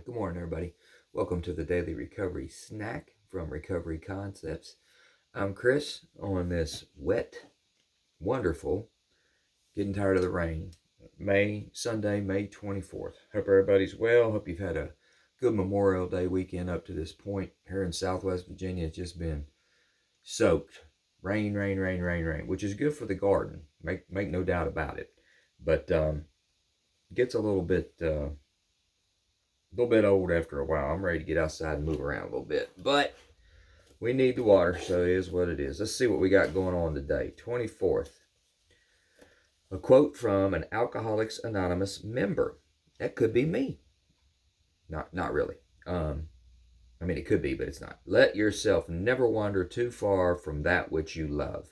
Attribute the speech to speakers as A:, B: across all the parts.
A: Good morning, everybody. Welcome to the Daily Recovery Snack from Recovery Concepts. I'm Chris on this wet, wonderful, getting tired of the rain, Sunday, May 24th. Hope everybody's well. Hope you've had a good Memorial Day weekend up to this point. Here in Southwest Virginia, it's just been soaked. Rain, rain, rain, rain, rain, which is good for the garden. Make no doubt about it. But gets a little bit old after a while. I'm ready to get outside and move around a little bit. But we need the water, so it is what it is. Let's see what we got going on today. 24th. A quote from an Alcoholics Anonymous member. That could be me. Not really. It could be, but it's not. Let yourself never wander too far from that which you love.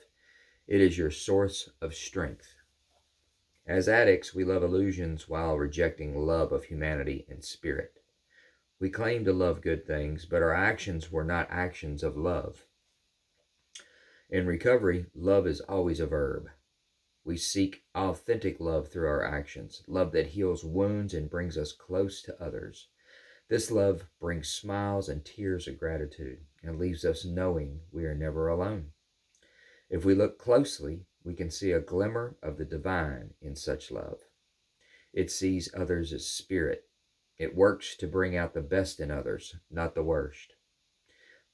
A: It is your source of strength. As addicts, we love illusions while rejecting love of humanity and spirit. We claim to love good things, but our actions were not actions of love. In recovery, love is always a verb. We seek authentic love through our actions, love that heals wounds and brings us close to others. This love brings smiles and tears of gratitude and leaves us knowing we are never alone. If we look closely, we can see a glimmer of the divine in such love. It sees others as spirit. It works to bring out the best in others, not the worst.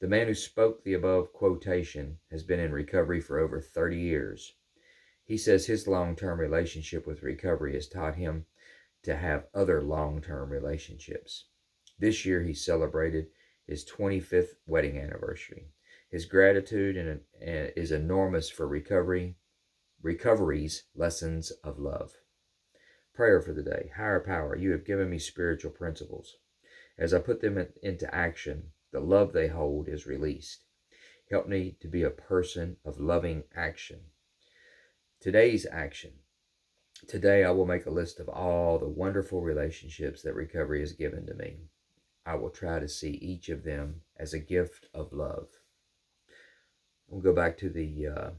A: The man who spoke the above quotation has been in recovery for over 30 years. He says his long-term relationship with recovery has taught him to have other long-term relationships. This year he celebrated his 25th wedding anniversary. His gratitude is enormous for recovery's lessons of love. Prayer for the day. Higher power, you have given me spiritual principles. As I put them into action, the love they hold is released. Help me to be a person of loving action. Today's action. Today I will make a list of all the wonderful relationships that recovery has given to me. I will try to see each of them as a gift of love. We'll go back to the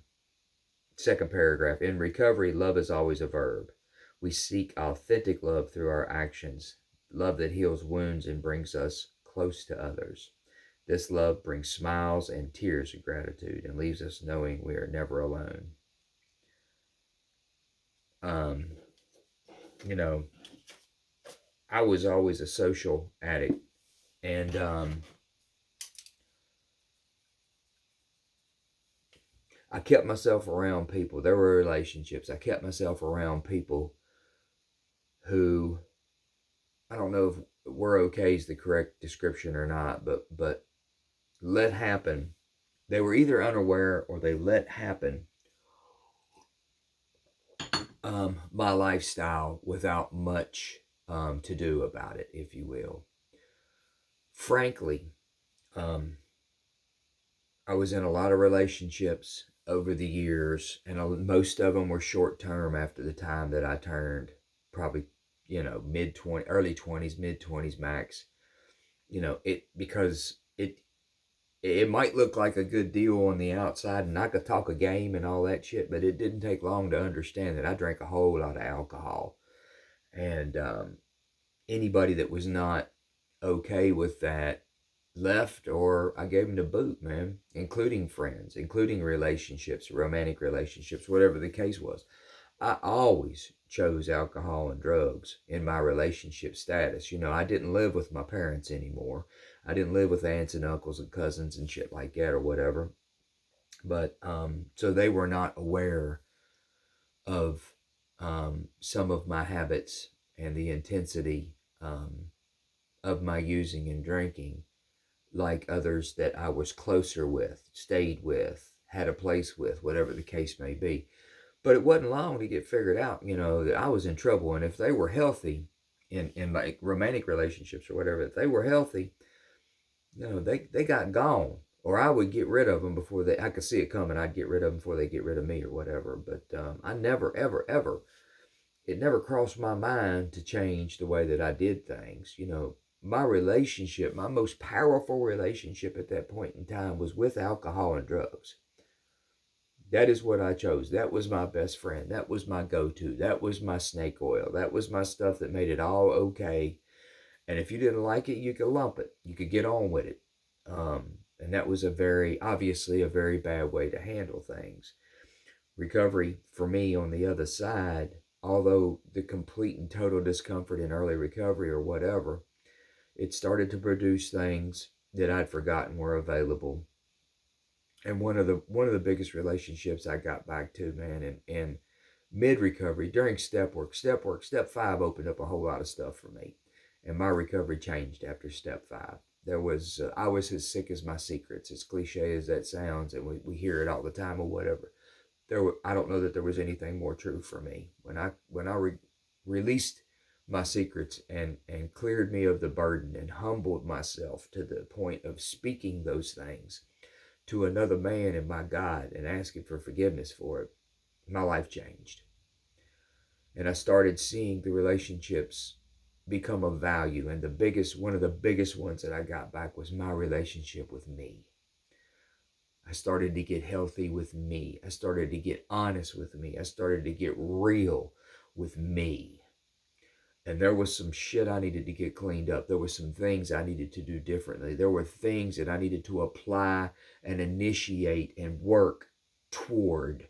A: second paragraph. In recovery, love is always a verb. We seek authentic love through our actions, love that heals wounds and brings us close to others. This love brings smiles and tears of gratitude and leaves us knowing we are never alone. I was always a social addict, and I kept myself around people. There were relationships. I kept myself around people who, I don't know if "we're okay" is the correct description or not, but let happen. They were either unaware or they let happen my lifestyle without much to do about it, if you will. Frankly, I was in a lot of relationships over the years, and most of them were short term after the time that I turned probably, early 20s, mid 20s max. Because it might look like a good deal on the outside, and I could talk a game and all that shit, but it didn't take long to understand that I drank a whole lot of alcohol. And anybody that was not okay with that left, or I gave them the boot, man, including friends, including relationships, romantic relationships, whatever the case was. I always chose alcohol and drugs in my relationship status. I didn't live with my parents anymore. I didn't live with aunts and uncles and cousins and shit like that or whatever. But so they were not aware of some of my habits and the intensity of my using and drinking, like others that I was closer with, stayed with, had a place with, whatever the case may be. But it wasn't long to get figured out, that I was in trouble. And if they were healthy in like romantic relationships or whatever, if they were healthy, they got gone. Or I would get rid of them before I could see it coming. I'd get rid of them before they get rid of me or whatever. But I never, ever, ever, it never crossed my mind to change the way that I did things. My relationship, my most powerful relationship at that point in time was with alcohol and drugs. That is what I chose. That was my best friend. That was my go-to. That was my snake oil. That was my stuff that made it all okay. And if you didn't like it, you could lump it. You could get on with it. And that was obviously a very bad way to handle things. Recovery for me on the other side, although the complete and total discomfort in early recovery or whatever, it started to produce things that I'd forgotten were available. And one of the biggest relationships I got back to, man, in mid recovery during step work, step 5 opened up a whole lot of stuff for me, and my recovery changed after step 5. There was I was as sick as my secrets, as cliche as that sounds, and we hear it all the time or whatever. I don't know that there was anything more true for me when I released my secrets and cleared me of the burden and humbled myself to the point of speaking those things to another man and my God and asking for forgiveness for it. My life changed, and I started seeing the relationships become of value. And one of the biggest ones that I got back was my relationship with me. I started to get healthy with me. I started to get honest with me. I started to get real with me. And there was some shit I needed to get cleaned up. There were some things I needed to do differently. There were things that I needed to apply and initiate and work toward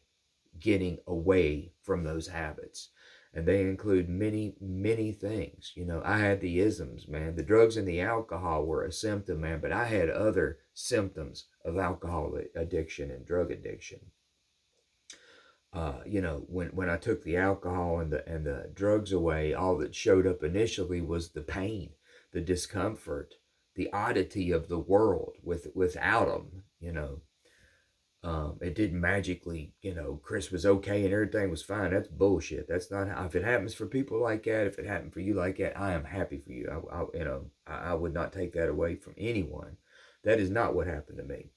A: getting away from those habits. And they include many, many things. You know, I had the isms, man. The drugs and the alcohol were a symptom, man, but I had other symptoms of alcohol addiction and drug addiction. You know, when I took the alcohol and the drugs away, all that showed up initially was the pain, the discomfort, the oddity of the world without them, you know. It didn't magically, you know, Chris was okay and everything was fine. That's bullshit. That's not how, if it happens for people like that, if it happened for you like that, I am happy for you. I would not take that away from anyone. That is not what happened to me.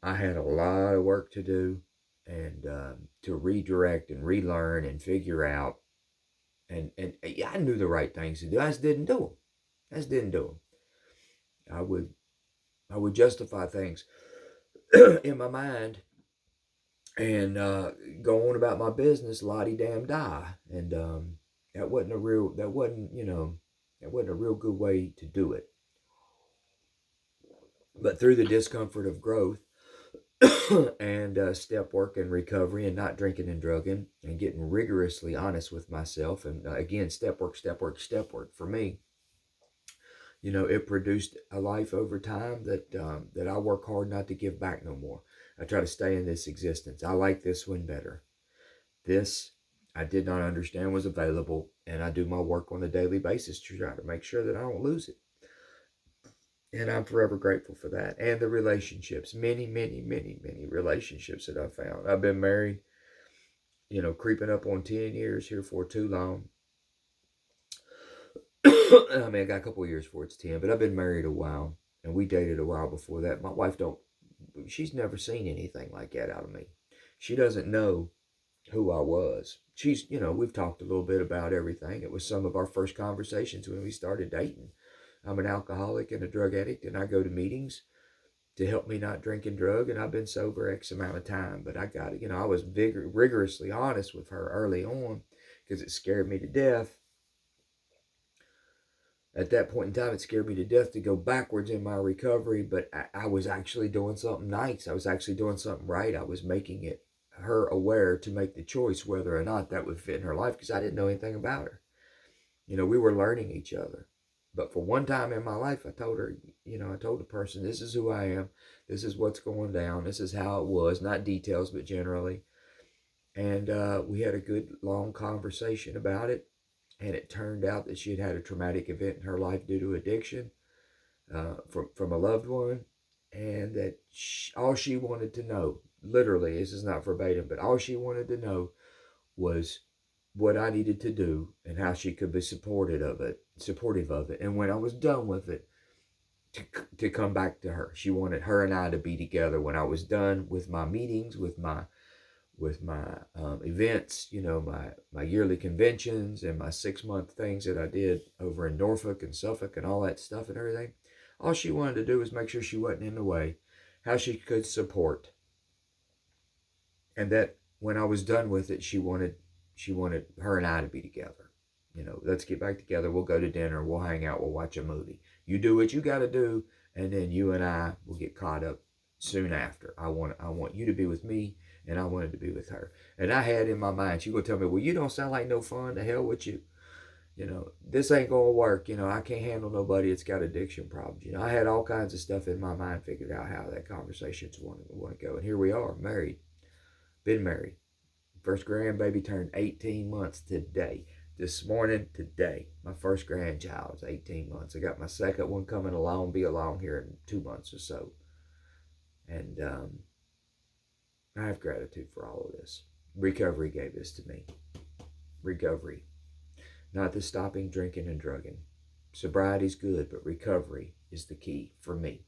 A: I had a lot of work to do and to redirect and relearn and figure out. And I knew the right things to do. I just didn't do them. I would justify things in my mind and go on about my business, lottie damn die. And that wasn't a real good way to do it. But through the discomfort of growth and step work and recovery and not drinking and drugging and getting rigorously honest with myself, and again, step work for me, you know, it produced a life over time that I work hard not to give back no more. I try to stay in this existence. I like this one better. This I did not understand was available, and I do my work on a daily basis to try to make sure that I don't lose it. And I'm forever grateful for that. And the relationships, many, many, many, many relationships that I found. I've been married, you know, creeping up on 10 years here for too long. I mean, I got a couple of years before it's 10, but I've been married a while, and we dated a while before that. My wife she's never seen anything like that out of me. She doesn't know who I was. She's, you know, we've talked a little bit about everything. It was some of our first conversations when we started dating. I'm an alcoholic and a drug addict, and I go to meetings to help me not drink and drug, and I've been sober X amount of time. But I got it. You know, I was rigorously honest with her early on because it scared me to death. At that point in time, it scared me to death to go backwards in my recovery, but I was actually doing something nice. I was actually doing something right. I was making her aware to make the choice whether or not that would fit in her life, because I didn't know anything about her. You know, we were learning each other. But for one time in my life, I told her, you know, I told the person, this is who I am. This is what's going down. This is how it was. Not details, but generally. And we had a good, long conversation about it. And it turned out that she had had a traumatic event in her life due to addiction from a loved one. And that all she wanted to know, literally, this is not verbatim, but all she wanted to know was what I needed to do and how she could be supportive of it. And when I was done with it, to come back to her. She wanted her and I to be together when I was done with my meetings, with my events, you know, my yearly conventions and my 6-month things that I did over in Norfolk and Suffolk and all that stuff and everything. All she wanted to do was make sure she wasn't in the way, how she could support. And that when I was done with it, she wanted her and I to be together. You know, let's get back together. We'll go to dinner. We'll hang out. We'll watch a movie. You do what you got to do, and then you and I will get caught up soon after. I want you to be with me, and I wanted to be with her. And I had in my mind, she gonna tell me, well, you don't sound like no fun. The hell with you. You know, this ain't gonna work. You know, I can't handle nobody that's got addiction problems. You know, I had all kinds of stuff in my mind, figured out how that conversation's want to go. And here we are, married, been married. First grandbaby turned 18 months today. This morning, today, my first grandchild is 18 months. I got my second one coming along, be along here in 2 months or so. And I have gratitude for all of this. Recovery gave this to me. Recovery. Not the stopping drinking and drugging. Sobriety's good, but recovery is the key for me.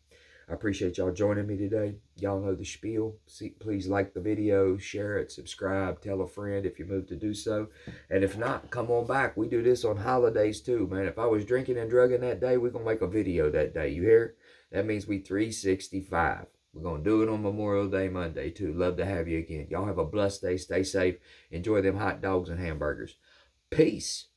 A: I appreciate y'all joining me today. Y'all know the spiel. Please like the video, share it, subscribe, tell a friend if you move to do so. And if not, come on back. We do this on holidays too, man. If I was drinking and drugging that day, we're going to make a video that day. You hear? That means we 365. We're going to do it on Memorial Day Monday too. Love to have you again. Y'all have a blessed day. Stay safe. Enjoy them hot dogs and hamburgers. Peace.